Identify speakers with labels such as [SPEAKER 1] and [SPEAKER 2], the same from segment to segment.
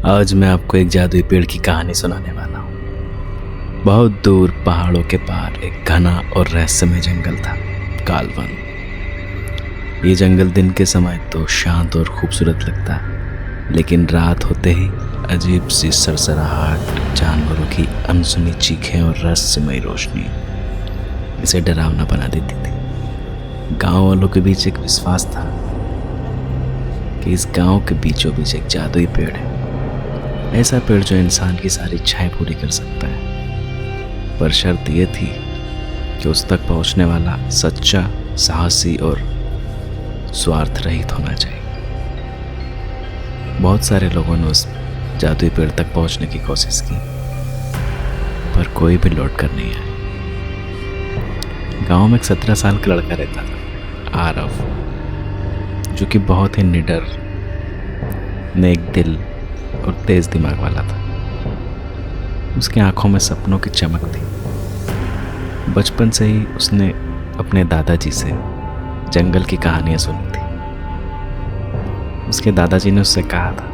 [SPEAKER 1] आज मैं आपको एक जादुई पेड़ की कहानी सुनाने वाला हूँ। बहुत दूर पहाड़ों के पार एक घना और रहस्यमय जंगल था, कालवन। ये जंगल दिन के समय तो शांत और खूबसूरत लगता है, लेकिन रात होते ही अजीब सी सरसराहट, जानवरों की अनसुनी चीखें और रहस्यमय रोशनी इसे डरावना बना देती थी। गांव वालों के बीच एक विश्वास था कि इस गांव के बीचों बीच एक जादुई पेड़ है, ऐसा पेड़ जो इंसान की सारी इच्छाएं पूरी कर सकता है। पर शर्त यह थी कि उस तक पहुंचने वाला सच्चा, साहसी और स्वार्थ रहित होना चाहिए। बहुत सारे लोगों ने उस जादुई पेड़ तक पहुंचने की कोशिश की, पर कोई भी लौट कर नहीं आया। गांव में एक 17 साल का लड़का रहता था, आरव, जो कि बहुत ही निडर, नेक दिल और तेज दिमाग वाला था। उसकी आंखों में सपनों की चमक थी। बचपन से ही उसने अपने दादाजी से जंगल की कहानियां सुनी थी। उसके दादाजी ने उससे कहा था,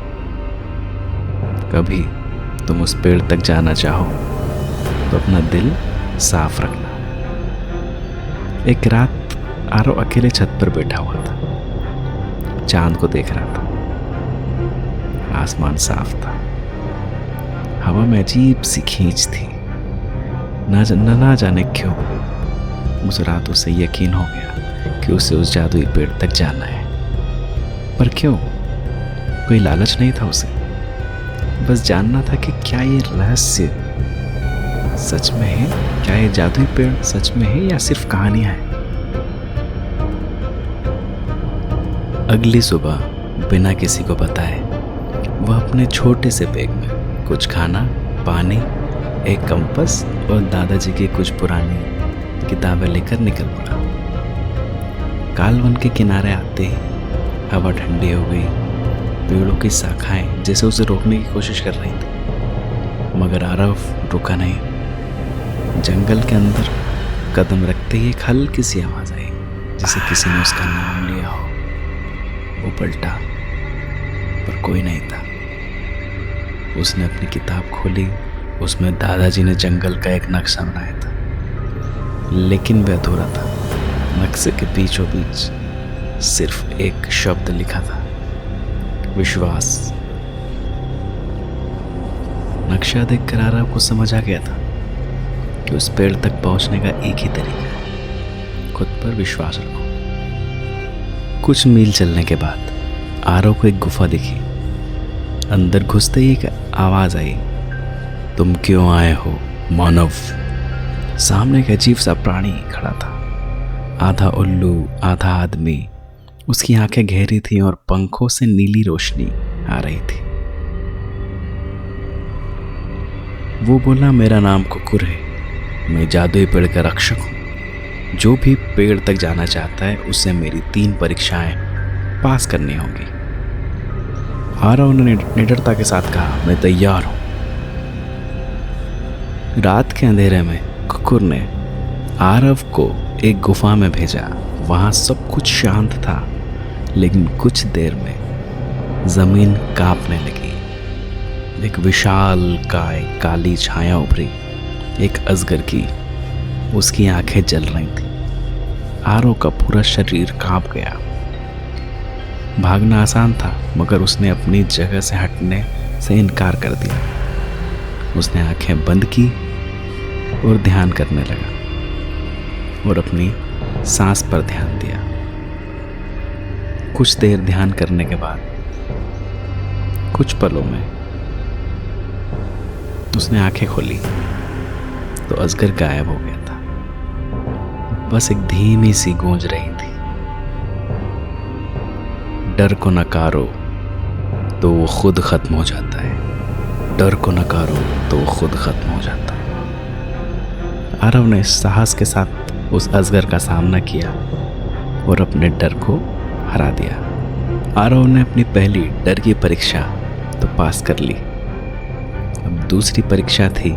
[SPEAKER 1] कभी तुम उस पेड़ तक जाना चाहो तो अपना दिल साफ रखना। एक रात आरव अकेले छत पर बैठा हुआ था, चांद को देख रहा था। आसमान साफ था, हवा में अजीब सी खींच थी। ना जाने क्यों उस रात उसे यकीन हो गया कि उसे उस जादुई पेड़ तक जाना है। पर क्यों? कोई लालच नहीं था उसे, बस जानना था कि क्या ये रहस्य सच में है, क्या ये जादुई पेड़ सच में है या सिर्फ कहानियां हैं। अगली सुबह बिना किसी को बताए वह अपने छोटे से बैग में कुछ खाना, पानी, एक कंपास और दादाजी की कुछ पुरानी किताबें लेकर निकल पड़ा। कालवन के किनारे आते ही हवा ठंडी हो गई। पेड़ों की शाखाएं जैसे उसे रोकने की कोशिश कर रही थी, मगर आरव रुका नहीं। जंगल के अंदर कदम रखते ही एक हल्की सी आवाज आई, जैसे किसी ने उसका नाम लिया हो। वो पलटा, पर कोई नहीं था। उसने अपनी किताब खोली। उसमें दादाजी ने जंगल का एक नक्शा बनाया था, लेकिन वह अधूरा था। नक्शे के बीचों बीच सिर्फ एक शब्द लिखा था, विश्वास। नक्शा देखकर आरव को समझ आ गया था कि उस पेड़ तक पहुंचने का एक ही तरीका है, खुद पर विश्वास रखो। कुछ मील चलने के बाद आरव को एक गुफा दिखी। अंदर घुसते ही एक आवाज आई, तुम क्यों आए हो मानव? सामने एक अजीब सा प्राणी खड़ा था, आधा उल्लू आधा आदमी। उसकी आंखें गहरी थी और पंखों से नीली रोशनी आ रही थी। वो बोला, मेरा नाम कुकुर है, मैं जादुई पेड़ का रक्षक हूं। जो भी पेड़ तक जाना चाहता है उसे मेरी 3 परीक्षाएं पास करनी होंगी। आरव ने निडरता के साथ कहा, मैं तैयार हूं। रात के अंधेरे में कुकुर ने आरव को एक गुफा में भेजा। वहां सब कुछ शांत था, लेकिन कुछ देर में जमीन कांपने लगी। एक विशाल काय काली छाया उभरी, एक अजगर की। उसकी आंखें जल रही थी। आरव का पूरा शरीर कांप गया। भागना आसान था, मगर उसने अपनी जगह से हटने से इनकार कर दिया। उसने आंखें बंद की और ध्यान करने लगा और अपनी सांस पर ध्यान दिया। कुछ देर ध्यान करने के बाद कुछ पलों में उसने आंखें खोली तो अजगर गायब हो गया था। बस एक धीमी सी गूंज रही थी, डर को नकारो तो वो खुद खत्म हो जाता है, डर को नकारो तो वो खुद खत्म हो जाता है। आरव ने साहस के साथ उस अजगर का सामना किया और अपने डर को हरा दिया। आरव ने अपनी पहली डर की परीक्षा तो पास कर ली। अब दूसरी परीक्षा थी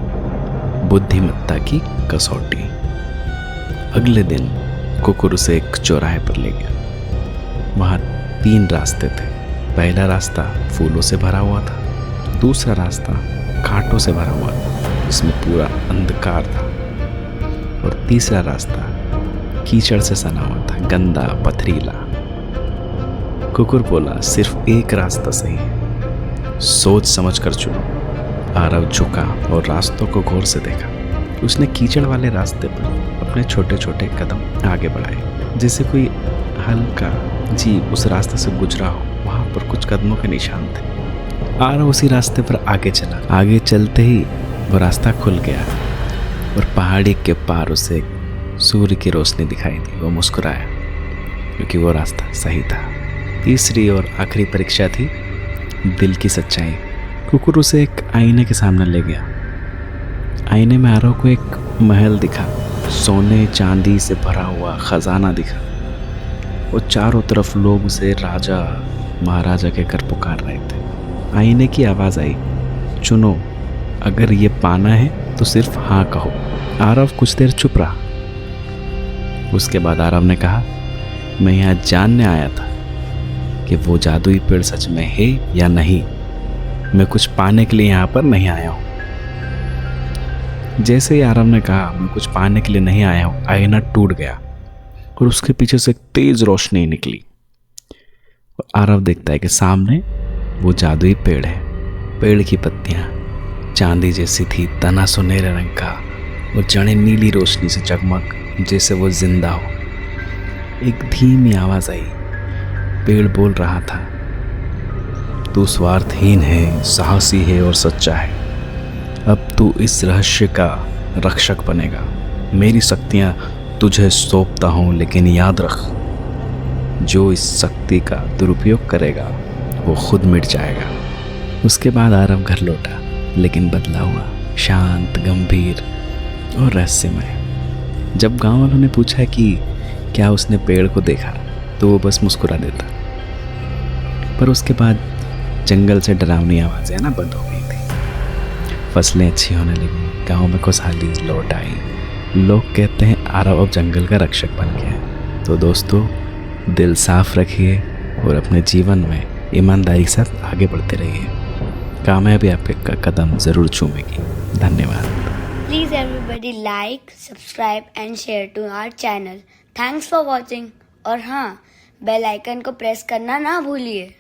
[SPEAKER 1] बुद्धिमत्ता की कसौटी। अगले दिन कुकुर उसे एक चौराहे पर ले गया। वहाँ 3 रास्ते थे। पहला रास्ता फूलों से भरा हुआ था, दूसरा रास्ता कांटों से भरा हुआ था, जिसमें पूरा अंधकार था। और तीसरा रास्ता कीचड़ से सना हुआ था, गंदा पथरीला। कुकुर बोला, सिर्फ एक रास्ता सही है, सोच समझ कर चुनो। आरव झुका और रास्तों को गौर से देखा। उसने कीचड़ वाले रास्ते पर अपने छोटे छोटे कदम आगे बढ़ाए, जैसे कोई हल्का जीव उस रास्ते से गुजरा हो। वहाँ पर कुछ कदमों के निशान थे। आरव उसी रास्ते पर आगे चला। आगे चलते ही वो रास्ता खुल गया और पहाड़ी के पार उसे सूर्य की रोशनी दिखाई दी। वो मुस्कुराया क्योंकि वो रास्ता सही था। तीसरी और आखिरी परीक्षा थी दिल की सच्चाई। कुकुर उसे एक आईने के सामने ले गया। आईने में आरव को एक महल दिखा, सोने चांदी से भरा हुआ खजाना दिखा और चारों तरफ लोग उसे राजा महाराजा कहकर पुकार रहे थे। आईने की आवाज़ आई, चुनो, अगर ये पाना है तो सिर्फ हाँ कहो। आरव कुछ देर चुप रहा। उसके बाद आरव ने कहा, मैं यहाँ जानने आया था कि वो जादुई पेड़ सच में है या नहीं। मैं कुछ पाने के लिए यहाँ पर नहीं आया हूँ। जैसे ही आरव ने कहा, मैं कुछ पाने के लिए नहीं आया हूँ, आईना टूट गया और उसके पीछे से एक तेज रोशनी निकली। और आरव देखता है कि सामने वो जादुई पेड़ है। पेड़ की पत्तियाँ चांदी जैसी थी, तना सुनहरे रंग का और जड़ें नीली रोशनी से जगमग, जैसे वो जिंदा हो। एक धीमी आवाज आई। पेड़ बोल रहा था, तू स्वार्थहीन है, साहसी है और सच्चा है। अब तू इस रहस्य का रक्षक बनेगा। मेरी शक्तियाँ तुझे सौंपता हूँ, लेकिन याद रख, जो इस शक्ति का दुरुपयोग करेगा वो खुद मिट जाएगा। उसके बाद आरव घर लौटा, लेकिन बदला हुआ, शांत, गंभीर और रहस्यमय। जब गांव वालों ने पूछा कि क्या उसने पेड़ को देखा, तो वो बस मुस्कुरा देता। पर उसके बाद जंगल से डरावनी आवाज़ें ना बंद हो गई थी। फसलें अच्छी होने लगी, गांव में खुशहाली लौट आई। लोग कहते हैं आरव अब जंगल का रक्षक बन गया है। तो दोस्तों, दिल साफ रखिए और अपने जीवन में ईमानदारी के साथ आगे बढ़ते रहिए। कामयाबी आपके कदम ज़रूर चूमेगी। धन्यवाद।
[SPEAKER 2] Please everybody like, subscribe and share to our channel. Thanks for watching. और हाँ, बेल आइकन को प्रेस करना ना भूलिए।